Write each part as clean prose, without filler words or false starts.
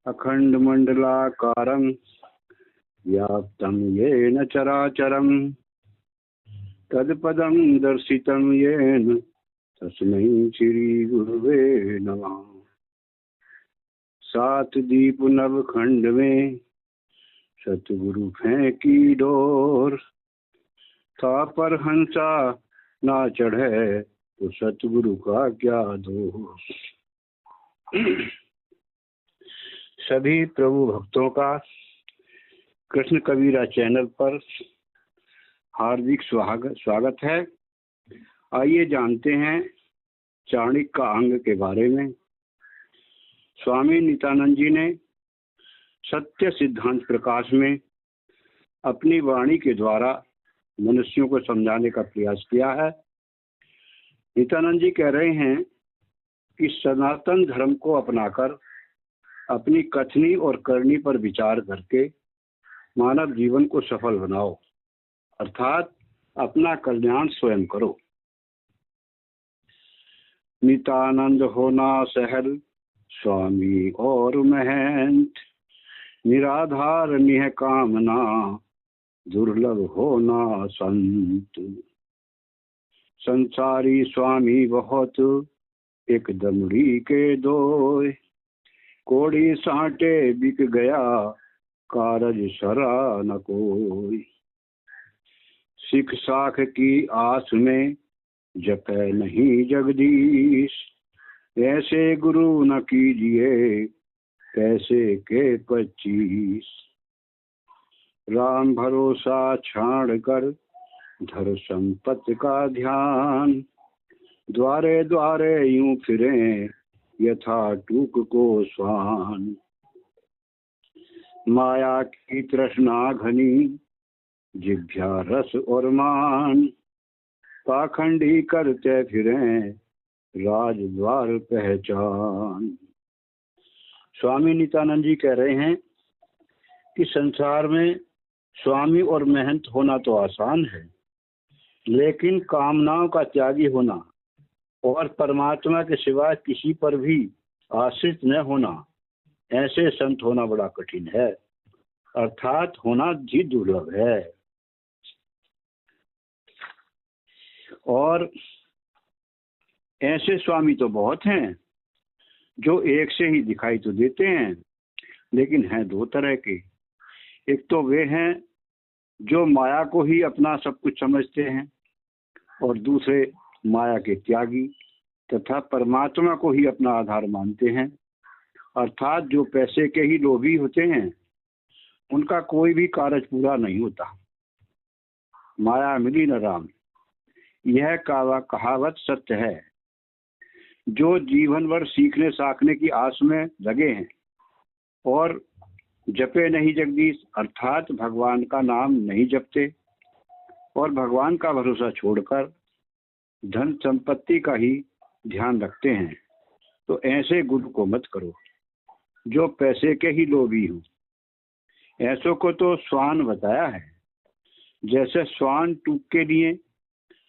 अखंड मंडलाकारं व्याप्तं येन चराचरं तत्पदं दर्शितं येन तस्मै श्री गुरुवे नमः। सात दीप नवखंड में सतगुरु फेंकी डोर, था पर हंसा ना चढ़े तो सतगुरु का क्या दोष। सभी प्रभु भक्तों का कृष्ण कबीरा चैनल पर हार्दिक स्वागत है। आइए जानते हैं चाणक्य का अंग के बारे में। स्वामी नित्यानंद जी ने सत्य सिद्धांत प्रकाश में अपनी वाणी के द्वारा मनुष्यों को समझाने का प्रयास किया है। नित्यानंद जी कह रहे हैं कि सनातन धर्म को अपनाकर अपनी कथनी और करनी पर विचार करके मानव जीवन को सफल बनाओ, अर्थात अपना कल्याण स्वयं करो। नित्यानंद होना सहल स्वामी और महंत, निराधार निह कामना दुर्लभ होना संत। संसारी स्वामी बहुत एक दमड़ी के दोय, कोड़ी साटे बिक गया कारज सरा न कोई। सिख साख की आस में जपे नहीं जगदीश, ऐसे गुरु न कीजिए पैसे के 25। राम भरोसा छाड़ कर धर संपत्ति का ध्यान, द्वारे द्वारे यूं फिरें यथा टूक को स्वान। माया की तृष्णा घनी जिभ्या रस और मान, पाखंडी करते फिरें राज द्वार पहचान। स्वामी नित्यानंद जी कह रहे हैं कि संसार में स्वामी और महंत होना तो आसान है, लेकिन कामनाओं का त्यागी होना और परमात्मा के सिवा किसी पर भी आश्रित न होना, ऐसे संत होना बड़ा कठिन है, अर्थात होना भी दुर्लभ है। और ऐसे स्वामी तो बहुत हैं जो एक से ही दिखाई तो देते हैं, लेकिन हैं दो तरह के। एक तो वे हैं जो माया को ही अपना सब कुछ समझते हैं, और दूसरे माया के त्यागी तथा परमात्मा को ही अपना आधार मानते हैं, अर्थात जो पैसे के ही लोभी होते हैं उनका कोई भी कार्य पूरा नहीं होता। माया मिली न राम, यह कहावत सत्य है। जो जीवन भर सीखने साखने की आस में लगे हैं और जपे नहीं जगदीश, अर्थात भगवान का नाम नहीं जपते और भगवान का भरोसा छोड़कर धन संपत्ति का ही ध्यान रखते हैं, तो ऐसे गुरु को मत करो जो पैसे के ही लोभी हो। ऐसों को तो श्वान बताया है। जैसे श्वान टूक के लिए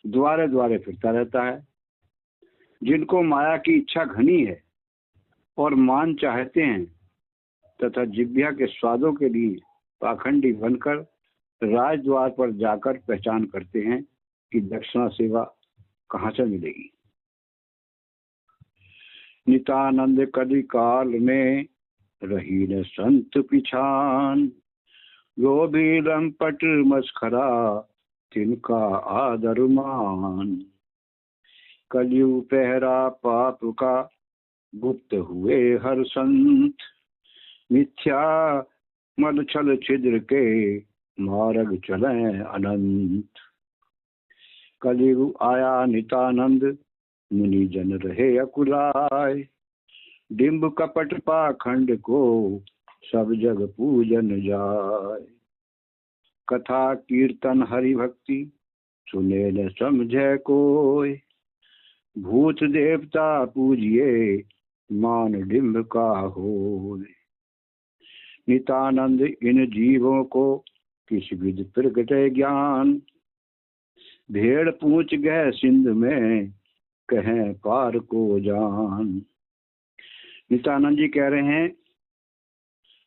द्वारे द्वारे फिरता रहता है। जिनको माया की इच्छा घनी है और मान चाहते हैं तथा जिह्वा के स्वादों के लिए पाखंडी बनकर राजद्वार पर जाकर पहचान करते हैं कि दक्षिणा सेवा कहाँ से मिलेगी। नित्यानंद कदि काल में रही न संत पिछान, लोभी लंपट मस्खरा तिनका आदर मान। कलयुग पहरा पाप का गुप्त हुए हर संत, मिथ्या मल छल छिद्र के मार्ग चले अनंत। कलयुग आया नित्यानंद मुनि जन रहे अकुलाय, डिंब कपट पाखंड को सब जग पूजन जाय। कथा कीर्तन हरि भक्ति सुने न समझे कोय, भूत देवता पूजिए मान डिंब का हो। नित्यानंद इन जीवों को किस विध प्रगटे ज्ञान, भेड़ पूछ गए सिंध में कहें पार को जान। नित्यानंद जी कह रहे हैं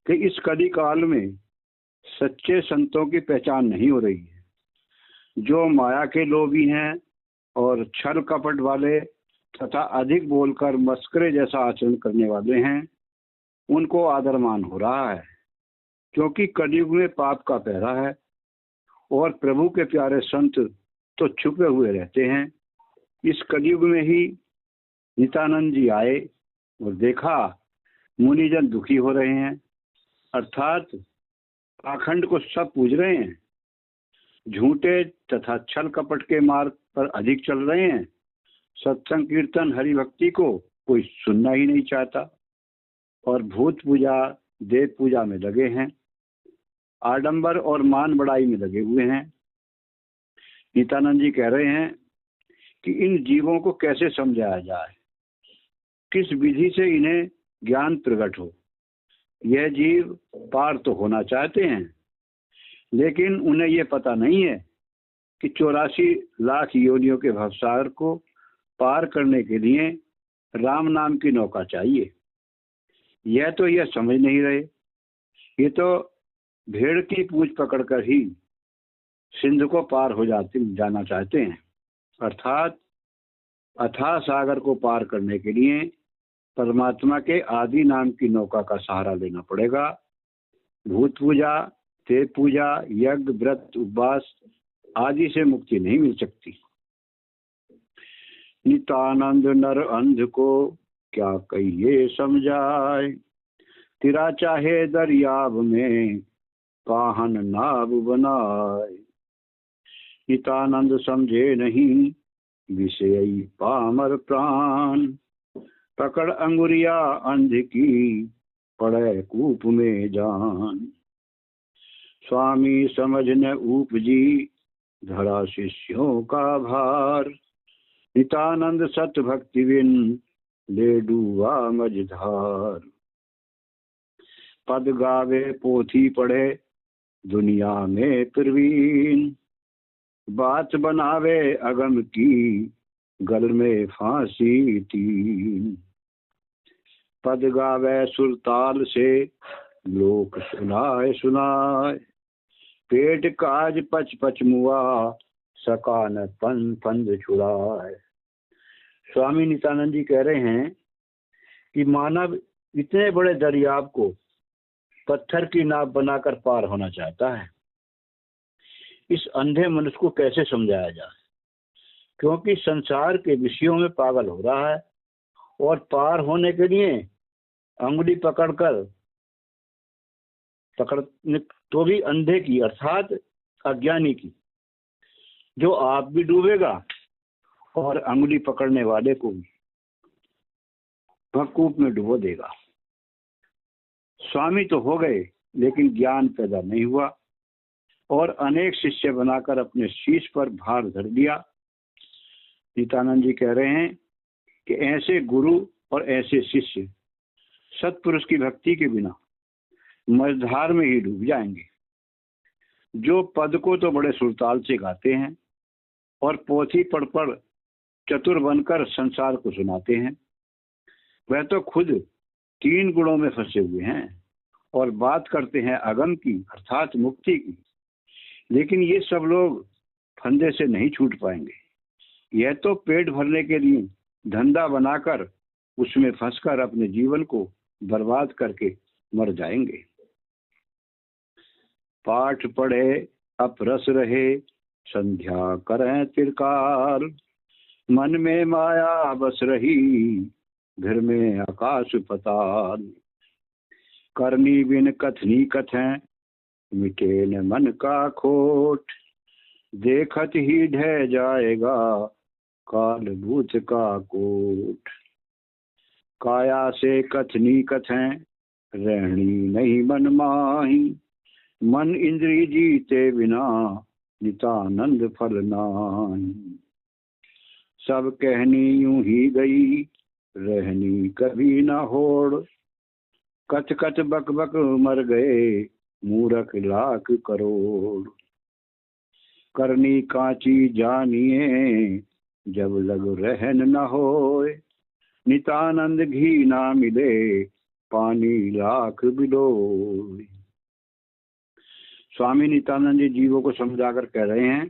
कि इस कली काल में सच्चे संतों की पहचान नहीं हो रही है। जो माया के लोभी हैं और छल कपट वाले तथा अधिक बोलकर मस्करे जैसा आचरण करने वाले हैं, उनको आदरमान हो रहा है, क्योंकि कलयुग में पाप का पहरा है और प्रभु के प्यारे संत तो छुपे हुए रहते हैं। इस कलयुग में ही नित्यानंद जी आए और देखा मुनिजन दुखी हो रहे हैं, अर्थात पाखंड को सब पूज रहे हैं, झूठे तथा छल कपट के मार्ग पर अधिक चल रहे हैं। सत्संग कीर्तन हरि भक्ति को कोई सुनना ही नहीं चाहता और भूत पूजा देव पूजा में लगे हैं, आडंबर और मान बढ़ाई में लगे हुए हैं। नित्यानंद जी कह रहे हैं कि इन जीवों को कैसे समझाया जाए, किस विधि से इन्हें ज्ञान प्रकट हो। यह जीव पार तो होना चाहते हैं, लेकिन उन्हें यह पता नहीं है कि 84 लाख योनियों के भवसागर को पार करने के लिए राम नाम की नौका चाहिए। यह समझ नहीं रहे। ये तो भेड़ की पूंछ पकड़कर ही सिंध को पार हो जाना चाहते हैं, अर्थात अथाह सागर को पार करने के लिए परमात्मा के आदि नाम की नौका का सहारा लेना पड़ेगा। भूत पूजा, देव पूजा, यज्ञ, व्रत, उपवास आदि से मुक्ति नहीं मिल सकती। नित्यानंद नर अंध को क्या कहिए समझाए, तिरा चाहे दरियाब में पाहन नाव बनाए। नित्यानंद समझे नहीं विषयी पामर प्राण, पकड़ अंगुरिया अंध की पड़े कूप में जान। स्वामी समझ न उपजी धड़ा शिष्यों का भार, नित्यानंद सत भक्ति बिन ले डूबा मझधार। पद गावे पोथी पढ़े दुनिया में प्रवीण, बात बनावे अगम की गल में फांसी तीन। पद गावे सुरताल से लोक सुनाए, पेट काज पच पच मुआ सका न फंद छुड़ाए। स्वामी नित्यानंद जी कह रहे हैं कि मानव इतने बड़े दरियाव को पत्थर की नाव बनाकर पार होना चाहता है। इस अंधे मनुष्य को कैसे समझाया जाए, क्योंकि संसार के विषयों में पागल हो रहा है और पार होने के लिए अंगुली पकड़ने तो भी अंधे की, अर्थात अज्ञानी की, जो आप भी डूबेगा और अंगुली पकड़ने वाले को भी भवकूप में डुबो देगा। स्वामी तो हो गए, लेकिन ज्ञान पैदा नहीं हुआ और अनेक शिष्य बनाकर अपने शीश पर भार धर दिया। नित्यानंद जी कह रहे हैं कि ऐसे गुरु और ऐसे शिष्य सत्पुरुष की भक्ति के बिना मझधार में ही डूब जाएंगे। जो पद को तो बड़े सुरताल से गाते हैं और पोथी पढ़ चतुर बनकर संसार को सुनाते हैं, वह तो खुद 3 गुणों में फंसे हुए हैं और बात करते हैं अगम की, अर्थात मुक्ति की। लेकिन ये सब लोग फंदे से नहीं छूट पाएंगे। यह तो पेट भरने के लिए धंधा बनाकर उसमें फंसकर अपने जीवन को बर्बाद करके मर जाएंगे। पाठ पढ़े अपरस रहे संध्या करें तिरकार, मन में माया बस रही घर में आकाश पताल। करनी बिन कथनी कथें मिटे न मन का खोट, देखत ही ढह जाएगा काल भूत का कोट। काया से कथनी कथें रहनी नहीं मन माही, मन इंद्री जीते बिना नित्यानंद फल नाही। सब कहनी यूं ही गई रहनी कभी न होड़, कथ कथ बक बक मर गए मूरख लाख करोड़। करनी कांची जानिए जब लग रहन न होए, नित्यानंद घी ना मिले पानी लाख बिलोई। स्वामी नित्यानंद जी जीवों को समझाकर कह रहे हैं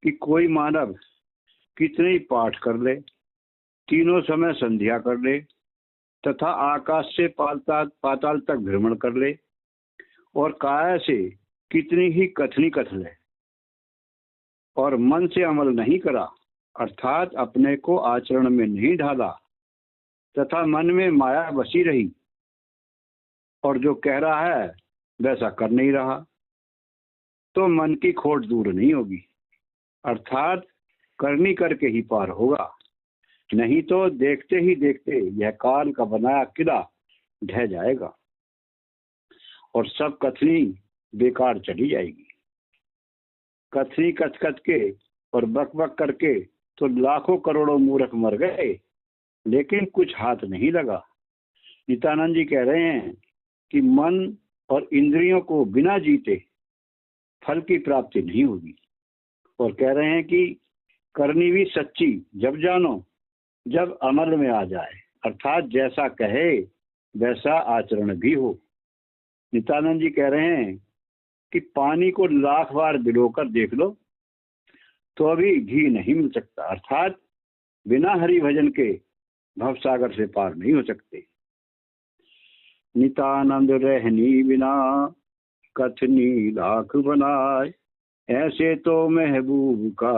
कि कोई मानव कितने ही पाठ कर ले, तीनों समय संध्या कर ले, तथा आकाश से पाताल तक भ्रमण कर ले, और काया से कितनी ही कथनी कथ ले, और मन से अमल नहीं करा, अर्थात अपने को आचरण में नहीं ढाला, तथा मन में माया बसी रही, और जो कह रहा है वैसा कर नहीं रहा, तो मन की खोट दूर नहीं होगी, अर्थात करनी करके ही पार होगा। नहीं तो देखते ही देखते यह काल का बनाया किला ढह जाएगा और सब कथनी बेकार चली जाएगी। कथनी कथ कथ के और बक बक करके तो लाखों करोड़ों मूर्ख मर गए, लेकिन कुछ हाथ नहीं लगा। नित्यानंद जी कह रहे हैं कि मन और इंद्रियों को बिना जीते फल की प्राप्ति नहीं होगी, और कह रहे हैं कि करनी भी सच्ची जब जानो, जब अमल में आ जाए, अर्थात जैसा कहे वैसा आचरण भी हो। नित्यानंद जी कह रहे हैं कि पानी को लाख बार भिगोकर देख लो तो अभी घी नहीं मिल सकता, अर्थात बिना हरि भजन के भवसागर से पार नहीं हो सकते। नित्यानंद रहनी बिना कथनी लाख बनाए, ऐसे तो महबूब का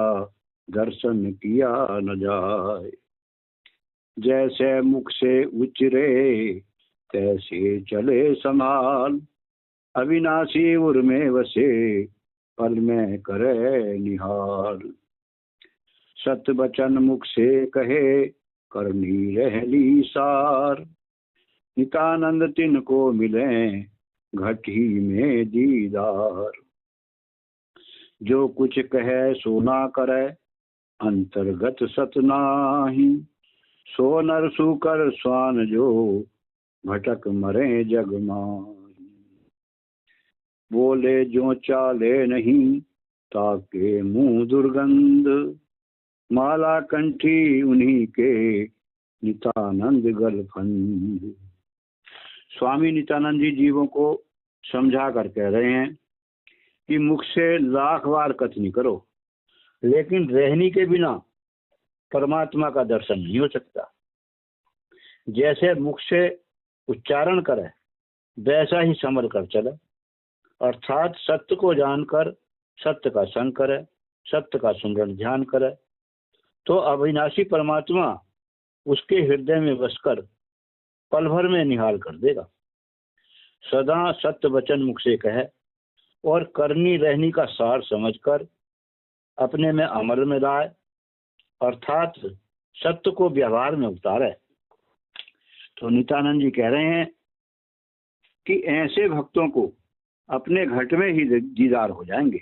दर्शन किया न जाए। जैसे मुख से उचरे तैसे चले समाल, अविनाशी उर में वसे पल में करे निहाल। सत बचन मुख से कहे करनी रहली सार, नित्यानंद तिनको मिले घट ही में दीदार। जो कुछ कहे सो ना करे अंतर्गत सत नाही, सो नर सूकर स्वान जो भटक मरे जग माही। बोले जो चाले नहीं ताके मुंह दुर्गंध, माला कंठी उन्हीं के नित्यानंद गलफंद। स्वामी नित्यानंद जी जीवों को समझा कर कह रहे हैं कि मुख से लाख बार कथनी करो, लेकिन रहनी के बिना परमात्मा का दर्शन नहीं हो सकता। जैसे मुख से उच्चारण करे वैसा ही समझ कर चले, अर्थात सत्य को जानकर सत्य का संग करे, सत्य का सुमरन ध्यान करे, तो अविनाशी परमात्मा उसके हृदय में बसकर पल भर में निहाल कर देगा। सदा सत्य वचन मुख से कहे और करनी रहनी का सार समझकर अपने में अमल में लाए, अर्थात सत्य को व्यवहार में उतारे। तो नित्यानंद जी कह रहे हैं कि ऐसे भक्तों को अपने घट में ही दीदार हो जाएंगे,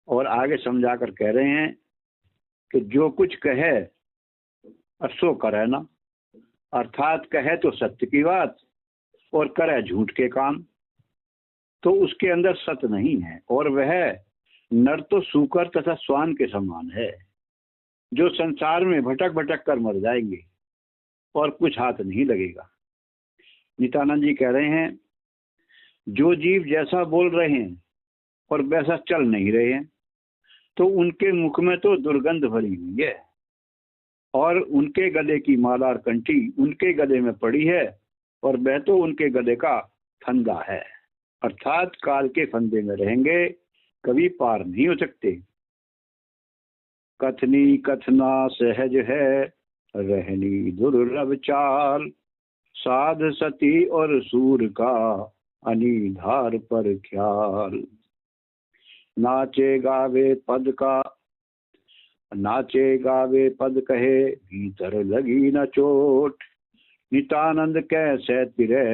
और आगे समझाकर कह रहे हैं कि जो कुछ कहे सो करे ना, अर्थात कहे तो सत्य की बात और करे झूठ के काम, तो उसके अंदर सत्य नहीं है, और वह नर तो सूकर तथा स्वान के समान है, जो संसार में भटक भटक कर मर जाएंगे और कुछ हाथ नहीं लगेगा। नित्यानंद जी कह रहे हैं जो जीव जैसा बोल रहे हैं और वैसा चल नहीं रहे हैं, तो उनके मुख में तो दुर्गंध भरी हुई है, और उनके गले की माला और कंठी उनके गले में पड़ी है, और वह तो उनके गले का फंदा है, अर्थात काल के फंदे में रहेंगे, कभी पार नहीं हो सकते। कथनी कथना सहज है रहनी दुर्लभ चाल, साध सती और सूर का अनिधार पर ख्याल। नाचे गावे पद कहे भीतर लगी न चोट, नित्यानंद कैसे तिरे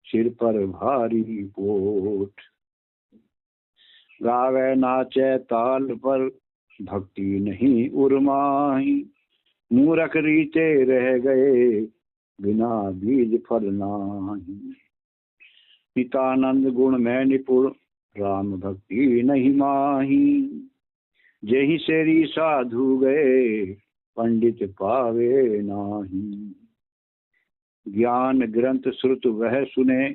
सिर पर भारी पोट। गावे नाचे ताल पर भक्ति नहीं उर्माही, मूरख रीते रह गए बिना बीज फल नाही। नित्यानंद गुण में निपुण राम भक्ति नहीं माही, जेहि सेरी साधु गए पंडित पावे नाही। ज्ञान ग्रंथ श्रुत वह सुने,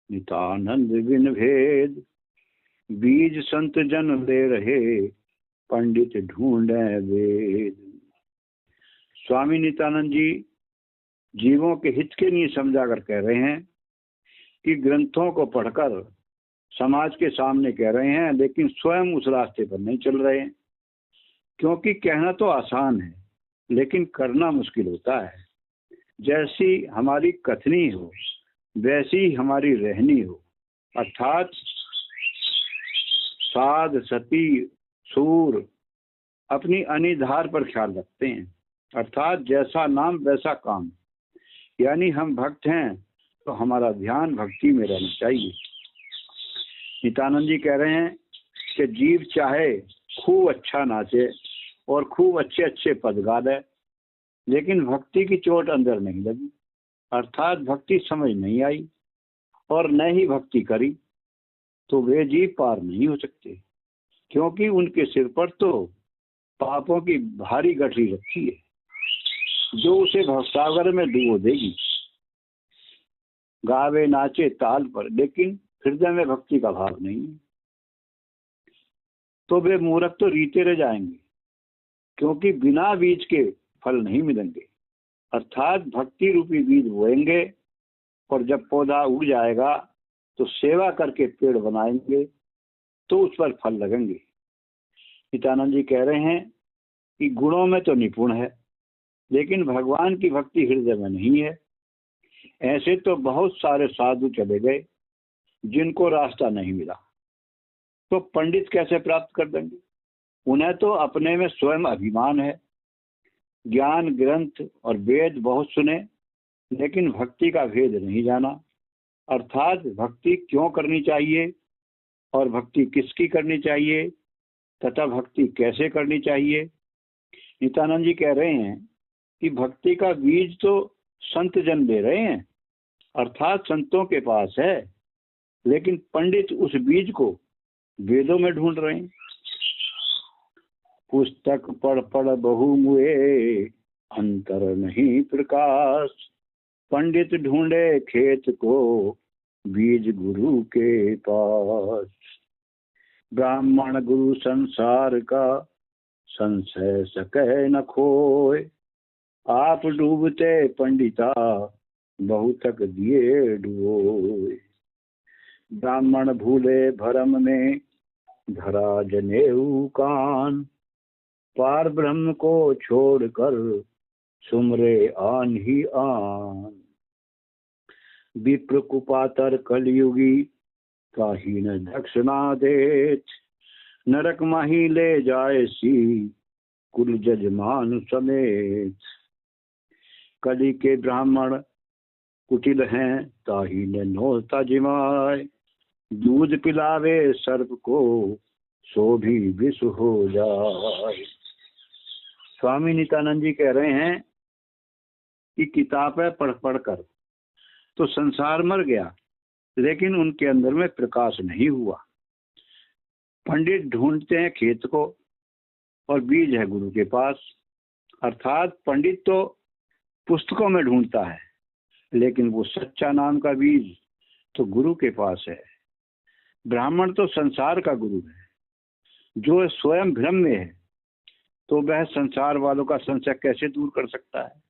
नितानंद बिन भेद। बीज संत जन ले रहे, पंडित ढूंढे वेद। स्वामी नित्यानंद जी जीवों के हित के लिए समझा कर कह रहे हैं कि ग्रंथों को पढ़कर समाज के सामने कह रहे हैं, लेकिन स्वयं उस रास्ते पर नहीं चल रहे हैं। क्योंकि कहना तो आसान है, लेकिन करना मुश्किल होता है। जैसी हमारी कथनी हो, वैसी ही हमारी रहनी हो। अर्थात साध, सती, सूर अपनी अनिधार पर ख्याल रखते हैं। अर्थात जैसा नाम वैसा काम। यानी हम भक्त हैं तो हमारा ध्यान भक्ति में रहना चाहिए। नित्यानंद जी कह रहे हैं कि जीव चाहे खूब अच्छा नाचे और खूब अच्छे अच्छे पद गा दे, लेकिन भक्ति की चोट अंदर नहीं लगी, अर्थात भक्ति समझ नहीं आई और न ही भक्ति करी, तो वे जीव पार नहीं हो सकते। क्योंकि उनके सिर पर तो पापों की भारी गठरी रखी है, जो उसे भवसागर में डुबो देगी। गावे नाचे ताल पर, लेकिन हृदय में भक्ति का भाव नहीं है, तो वे मूर्ख तो रीते रह जाएंगे, क्योंकि बिना बीज के फल नहीं मिलेंगे। अर्थात भक्ति रूपी बीज बोएंगे और जब पौधा उग जाएगा तो सेवा करके पेड़ बनाएंगे, तो उस पर फल लगेंगे। नित्यानंद जी कह रहे हैं कि गुणों में तो निपुण है, लेकिन भगवान की भक्ति हृदय में नहीं है। ऐसे तो बहुत सारे साधु चले गए जिनको रास्ता नहीं मिला, तो पंडित कैसे प्राप्त कर देंगे? उन्हें तो अपने में स्वयं अभिमान है। ज्ञान ग्रंथ और वेद बहुत सुने, लेकिन भक्ति का भेद नहीं जाना। अर्थात भक्ति क्यों करनी चाहिए और भक्ति किसकी करनी चाहिए तथा भक्ति कैसे करनी चाहिए। नित्यानंद जी कह रहे हैं कि भक्ति का बीज तो संत जन दे रहे हैं, अर्थात संतों के पास है, लेकिन पंडित उस बीज को वेदों में ढूंढ रहे हैं। पुस्तक पढ़ पढ़ बहु मुए, अंतर नहीं प्रकाश। पंडित ढूंढे खेत को, बीज गुरु के पास। ब्राह्मण गुरु संसार का, संशय सके न खोए। आप डूबते पंडिता, बहु तक दिए डुबोए। ब्राह्मण भूले भरम में, धरा जनेऊ कान। पार ब्रह्म को छोड़कर, सुमरे आन ही आन। विप्र कुपातर कलयुगी, काहीन दक्षिणा देत। नरक माही ले जाए सी, कुल जजमान समेत। कली के ब्राह्मण कुटिल हैं, ताही ने नोता जिमाए। दूध पिलावे सर्प को, सो भी विष हो जाए। स्वामी नित्यानंद जी कह रहे हैं कि किताबें पढ़ पढ़ कर तो संसार मर गया, लेकिन उनके अंदर में प्रकाश नहीं हुआ। पंडित ढूंढते हैं खेत को और बीज है गुरु के पास। अर्थात पंडित तो पुस्तकों में ढूंढता है, लेकिन वो सच्चा नाम का बीज तो गुरु के पास है। ब्राह्मण तो संसार का गुरु है, जो स्वयं भ्रम में है, तो वह संसार वालों का संशय कैसे दूर कर सकता है।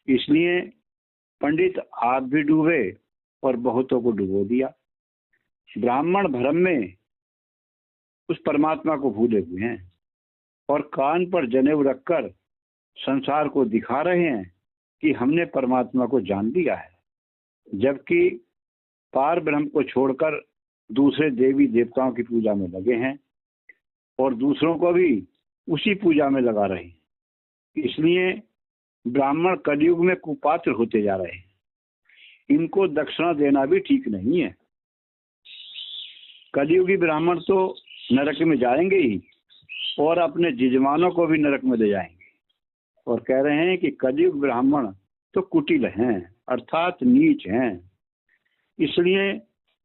इसलिए पंडित आप भी डूबे और बहुतों को डुबो दिया। ब्राह्मण भ्रम में उस परमात्मा को भूले हुए हैं और कान पर जनेऊ रखकर संसार को दिखा रहे हैं कि हमने परमात्मा को जान लिया है, जबकि पार ब्रह्म को छोड़कर दूसरे देवी देवताओं की पूजा में लगे हैं और दूसरों को भी उसी पूजा में लगा रहे हैं। इसलिए ब्राह्मण कलयुग में कुपात्र होते जा रहे हैं। इनको दक्षिणा देना भी ठीक नहीं है। कलयुगी ब्राह्मण तो नरक में जाएंगे ही और अपने यजमानों को भी नरक में ले जाएंगे। और कह रहे हैं कि कलयुग ब्राह्मण तो कुटिल हैं, अर्थात नीच हैं। इसलिए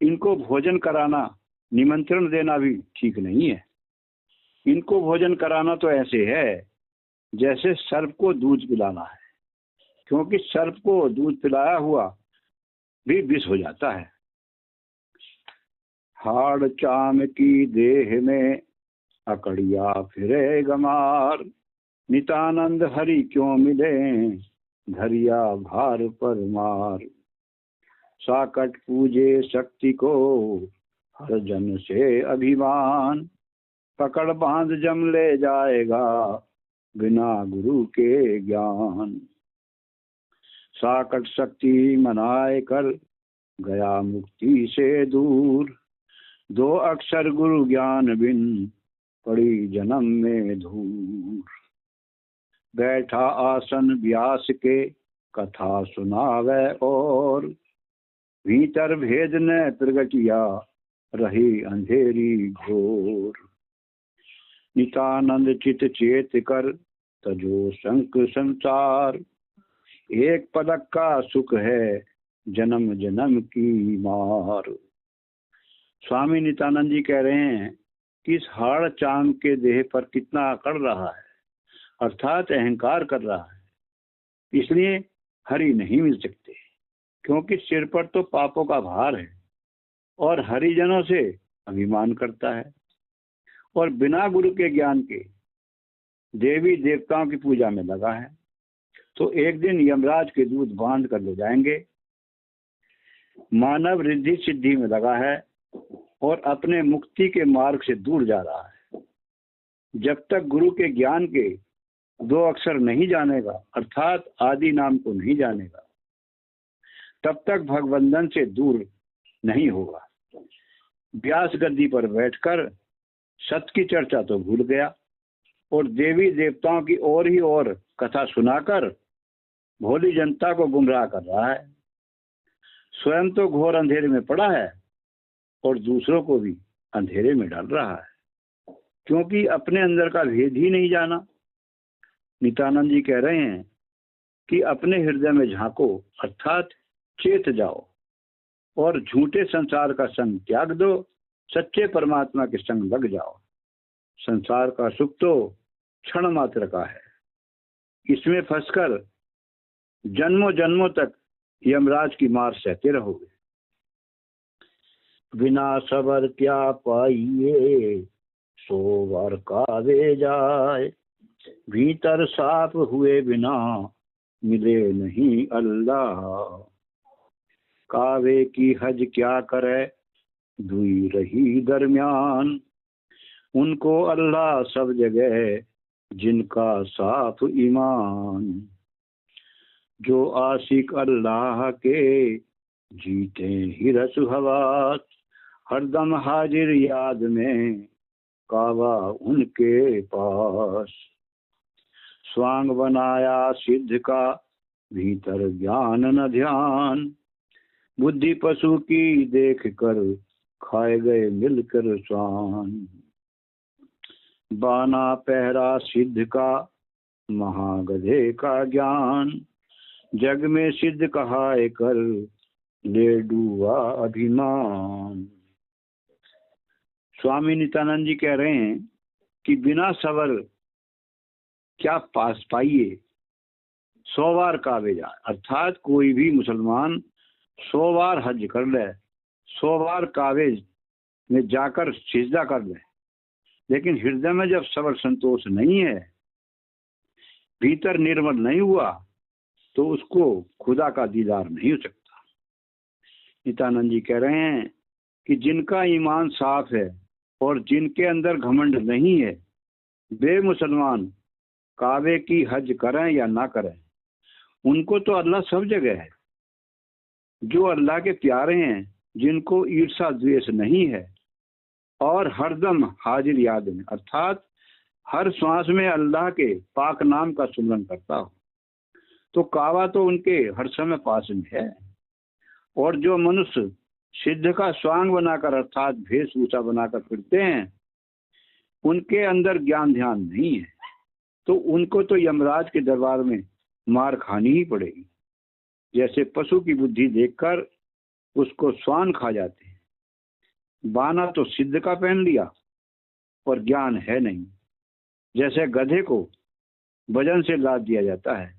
इनको भोजन कराना, निमंत्रण देना भी ठीक नहीं है। इनको भोजन कराना तो ऐसे है जैसे सर्प को दूध पिलाना है, क्योंकि सर्प को दूध पिलाया हुआ भी विष हो जाता है। हाड़ चाम की देह में अकड़िया फिरे गमार, नितानंद हरि क्यों मिले धरिया भार पर मार। साकट पूजे शक्ति को हर जन से अभिमान, पकड़ बांध जम ले जाएगा बिना गुरु के ज्ञान। साकट शक्ति मनाए कर गया मुक्ति से दूर, दो अक्षर गुरु ज्ञान बिन पड़ी जन्म में धूर। बैठा आसन व्यास के कथा सुनावे और, भीतर भेद न प्रगटिया रही अंधेरी घोर। नितानंद चित चेत कर तजो शंक संसार, एक पलक का सुख है जन्म जन्म की मार। स्वामी नित्यानंद जी कह रहे हैं कि इस हाड़ चाम के देह पर कितना अकड़ रहा है, अर्थात अहंकार कर रहा है, इसलिए हरि नहीं मिल सकते, क्योंकि सिर पर तो पापों का भार है और हरिजनों से अभिमान करता है और बिना गुरु के ज्ञान के देवी देवताओं की पूजा में लगा है। तो एक दिन यमराज के दूत बांध कर ले जाएंगे। मानव रिद्धि सिद्धि में लगा है और अपने मुक्ति के मार्ग से दूर जा रहा है। जब तक गुरु के ज्ञान के दो अक्षर नहीं जानेगा, अर्थात आदि नाम को नहीं जानेगा, तब तक भगवंदन से दूर नहीं होगा। व्यास गद्दी पर बैठकर सत्य की चर्चा तो भूल गया और देवी देवताओं की और ही और कथा सुनाकर भोली जनता को गुमराह कर रहा है। स्वयं तो घोर अंधेरे में पड़ा है और दूसरों को भी अंधेरे में डाल रहा है, क्योंकि अपने अंदर का भेद ही नहीं जाना। नित्यानंद जी कह रहे हैं कि अपने हृदय में झांको, अर्थात चेत जाओ और झूठे संसार का संग त्याग दो, सच्चे परमात्मा के संग लग जाओ। संसार का सुख तो क्षण मात्र का है, इसमें फंसकर जन्मों जन्मों तक यमराज की मार सहते रहोगे। बिना सबर क्या पाइए सो बार कावे जाए, भीतर साफ हुए बिना मिले नहीं अल्लाह। कावे की हज क्या करे दुई रही दरमियान, उनको अल्लाह सब जगह जिनका साफ ईमान। जो आशिक अल्लाह के जीते ही रस हवास, हरदम हाजिर याद में कावा उनके पास। स्वांग बनाया सिद्ध का भीतर ज्ञान न ध्यान, बुद्धि पशु की देख कर खाए गए मिलकर स्वान। बाना पहरा सिद्ध का महागधे का ज्ञान, जग में सिद्ध कहाए कर ले डूबा अभिमान। स्वामी नित्यानंद जी कह रहे हैं कि बिना सबर क्या पास पाइए 100 बार कावे जाए, अर्थात कोई भी मुसलमान 100 बार हज कर ले, 100 बार कावे में जाकर सिजदा कर ले, लेकिन हृदय में जब सबर संतोष नहीं है, भीतर निर्मल नहीं हुआ, तो उसको खुदा का दीदार नहीं हो सकता। नित्यानंद जी कह रहे हैं कि जिनका ईमान साफ है और जिनके अंदर घमंड नहीं है, वे मुसलमान काबे की हज करें या ना करें, उनको तो अल्लाह सब जगह है। जो अल्लाह के प्यारे हैं, जिनको ईर्षा द्वेष नहीं है और हरदम हाजिर याद में, अर्थात हर श्वास में अल्लाह के पाक नाम का सुमरन करता हो, तो कावा तो उनके हर समय पास में है। और जो मनुष्य सिद्ध का स्वांग बनाकर, अर्थात वेशभूषा बनाकर फिरते हैं, उनके अंदर ज्ञान ध्यान नहीं है, तो उनको तो यमराज के दरबार में मार खानी ही पड़ेगी। जैसे पशु की बुद्धि देखकर उसको स्वान खा जाते हैं। बाना तो सिद्ध का पहन लिया और ज्ञान है नहीं। जैसे गधे को वजन से लाद दिया जाता है,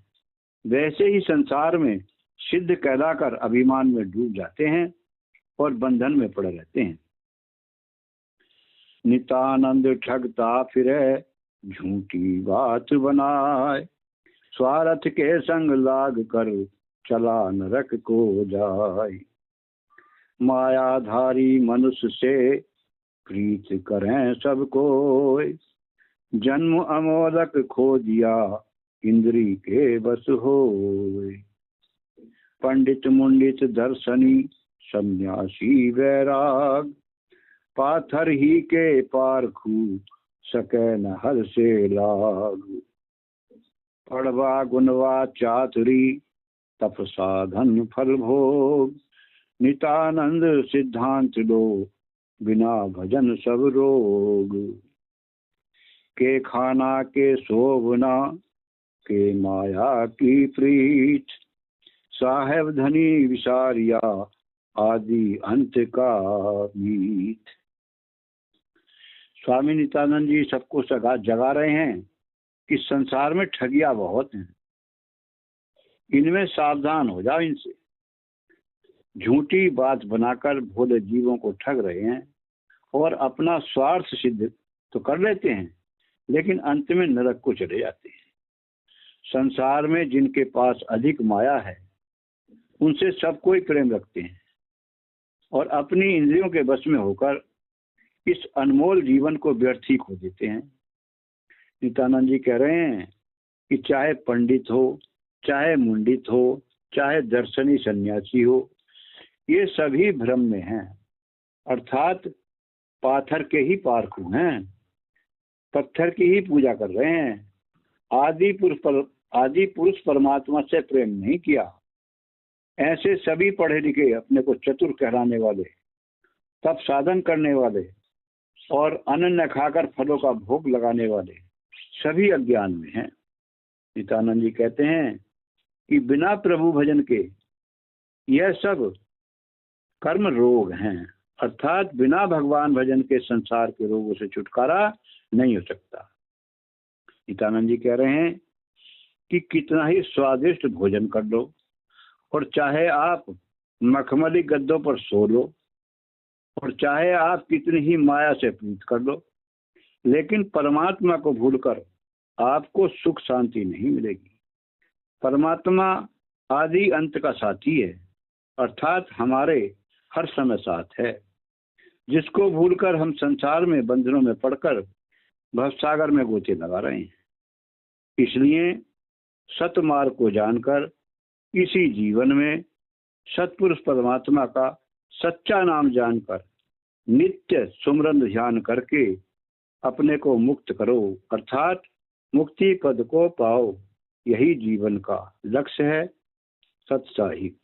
वैसे ही संसार में सिद्ध कहलाकर अभिमान में डूब जाते हैं और बंधन में पड़े रहते हैं। नित्यानंद ठगता फिरे झूठी बात बनाए, स्वार्थ के संग लाग कर चला नरक को जाए। मायाधारी मनुष्य से प्रीत करें सबको, जन्म अमोलक खो दिया इंद्री के बस होए। पंडित मुंडित दर्शनी सन्यासी वैराग, पाथर ही के पारखू सके न हर से लाग। पढ़वा गुणवा चातुरी तप साधन फल भोग, नितानंद सिद्धांत लो बिना भजन सब रोग। के खाना के शोभना के माया की प्रीत, साहेब धनी विसारिया आदि अंत का मीत। स्वामी नित्यानंद जी सबको जगा रहे हैं कि संसार में ठगिया बहुत हैं, इनमें सावधान हो जाओ। इनसे झूठी बात बनाकर भोले जीवों को ठग रहे हैं और अपना स्वार्थ सिद्ध तो कर लेते हैं, लेकिन अंत में नरक को चले जाते हैं। संसार में जिनके पास अधिक माया है उनसे सब कोई प्रेम रखते हैं और अपनी इंद्रियों के वश में होकर इस अनमोल जीवन को व्यर्थ ही खो देते हैं। नित्यानंद जी कह रहे हैं कि चाहे पंडित हो, चाहे मुंडित हो, चाहे दर्शनी सन्यासी हो, ये सभी भ्रम में हैं, अर्थात पाथर के ही पारखू हैं, पत्थर की ही पूजा कर रहे हैं। आदि पुरुष परमात्मा से प्रेम नहीं किया। ऐसे सभी पढ़े लिखे, अपने को चतुर कहलाने वाले, तप साधन करने वाले और अन्न न खाकर फलों का भोग लगाने वाले सभी अज्ञान में हैं। नित्यानंद जी कहते हैं कि बिना प्रभु भजन के यह सब कर्म रोग हैं, अर्थात बिना भगवान भजन के संसार के रोगों से छुटकारा नहीं हो सकता। नित्यानंद जी कह रहे हैं कि कितना ही स्वादिष्ट भोजन कर लो और चाहे आप मखमली गद्दों पर सो लो और चाहे आप कितनी ही माया से प्रीत कर लो, लेकिन परमात्मा को भूलकर आपको सुख शांति नहीं मिलेगी। परमात्मा आदि अंत का साथी है, अर्थात हमारे हर समय साथ है, जिसको भूलकर हम संसार में बंधनों में पड़कर भवसागर में गोते लगा रहे हैं। इसलिए सतमार्ग को जानकर इसी जीवन में सतपुरुष परमात्मा का सच्चा नाम जानकर नित्य सुमरन ध्यान करके अपने को मुक्त करो, अर्थात मुक्ति पद को पाओ। यही जीवन का लक्ष्य है। सत्साहिब।